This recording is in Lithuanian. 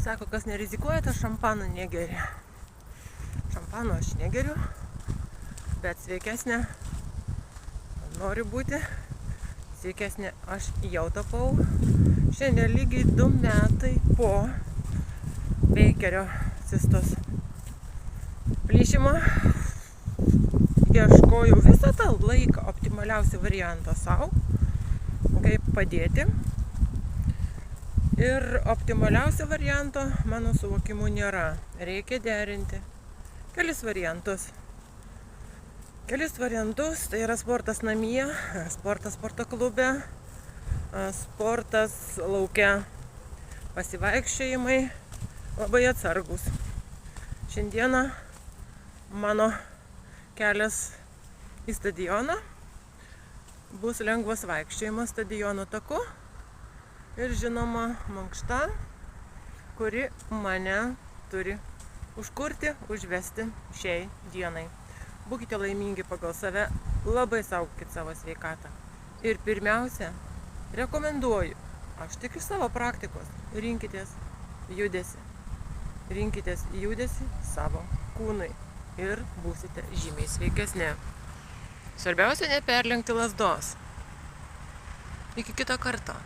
Sako, kas nerizikuoja, tas šampano negeria. Šampano aš negeriu, bet sveikesnė noriu būti. Sveikesnė aš jau tapau. Šiandien lygiai 2 metai po Beikerio cistos plyšimo. Ieškojau visą tą laiką optimaliausią variantą savo, kaip padėti. Ir optimaliausio varianto mano suvokimu nėra. Reikia derinti kelis variantus. Tai yra sportas namie, sportas sporto klube, sportas lauke, pasivaikščiojimai, labai atsargus. Šiandieną mano kelias į stadioną bus lengvas vaikščiojimas stadiono taku ir žinoma mankšta, kuri mane turi užkurti, užvesti šiai dienai. Būkite laimingi pagal save, labai saugokit savo sveikatą. Ir pirmiausia, rekomenduoju, aš tik iš savo praktikos, rinkitės judesį savo kūnui ir būsite žymiai sveikesni. Svarbiausia neperlenkti lazdos. Iki kito karto.